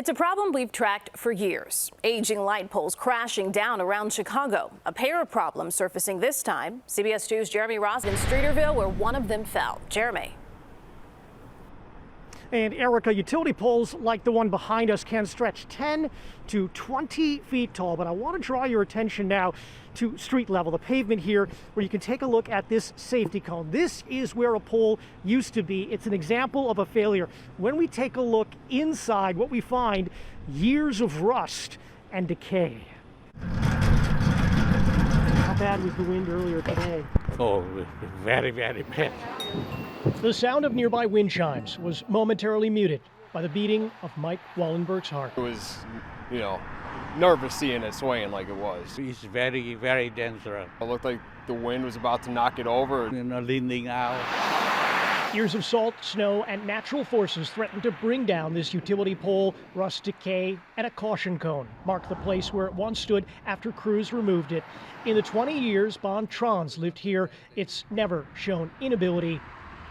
It's a problem we've tracked for years. Aging light poles crashing down around Chicago. A pair of problems surfacing this time. CBS 2's Jeremy Ross in Streeterville, where one of them fell. Jeremy. And Erica, utility poles like the one behind us can stretch 10 to 20 feet tall, but I want to draw your attention now to street level, the pavement here, where you can take a look at this safety cone. This is where a pole used to be. It's an example of a failure. When we take a look inside, what we find, years of rust and decay. How bad was the wind earlier today? Oh, very, very bad. The sound of nearby wind chimes was momentarily muted by the beating of Mike Wallenberg's heart. It was, nervous seeing it swaying like it was. It's very, very dangerous. It looked like the wind was about to knock it over. Leaning out. Years of salt, snow, and natural forces threatened to bring down this utility pole. Rust, decay, and a caution cone mark the place where it once stood after crews removed it. In the 20 years Bon Trans lived here, it's never shown inability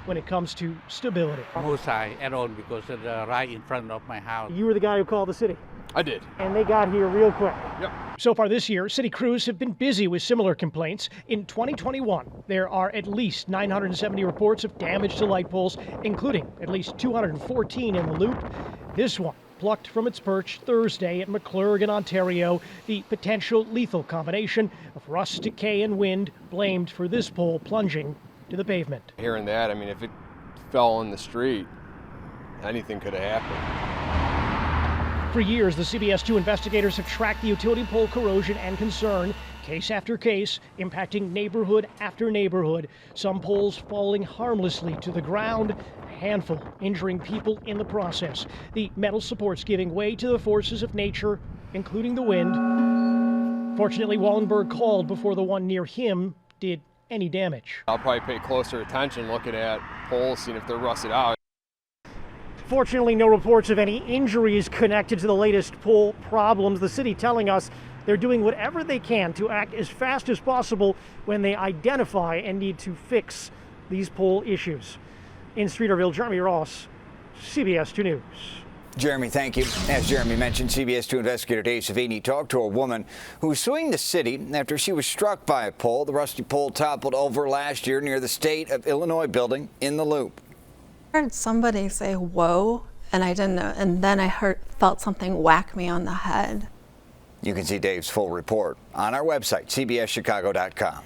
when it comes to stability. Most high at all because it's right in front of my house. You were the guy who called the city. I did. And they got here real quick. Yep. So far this year, city crews have been busy with similar complaints. In 2021, there are at least 970 reports of damage to light poles, including at least 214 in the loop. This one plucked from its perch Thursday at McClurg in Ontario. The potential lethal combination of rust, decay, and wind blamed for this pole plunging to the pavement. Hearing that, if it fell in the street, anything could have happened. For years, the CBS 2 investigators have tracked the utility pole corrosion and concern, case after case, impacting neighborhood after neighborhood. Some poles falling harmlessly to the ground, a handful injuring people in the process. The metal supports giving way to the forces of nature, including the wind. Fortunately, Wallenberg called before the one near him did any damage. I'll probably pay closer attention looking at poles, seeing if they're rusted out. Fortunately, no reports of any injuries connected to the latest pole problems. The city telling us they're doing whatever they can to act as fast as possible when they identify and need to fix these pole issues. In Streeterville, Jeremy Ross, CBS 2 News. Jeremy, thank you. As Jeremy mentioned, CBS 2 investigator Dave Savini talked to a woman who was suing the city after she was struck by a pole. The rusty pole toppled over last year near the State of Illinois building in the Loop. I heard somebody say, "Whoa," and I didn't know. And then I felt something whack me on the head. You can see Dave's full report on our website, cbschicago.com.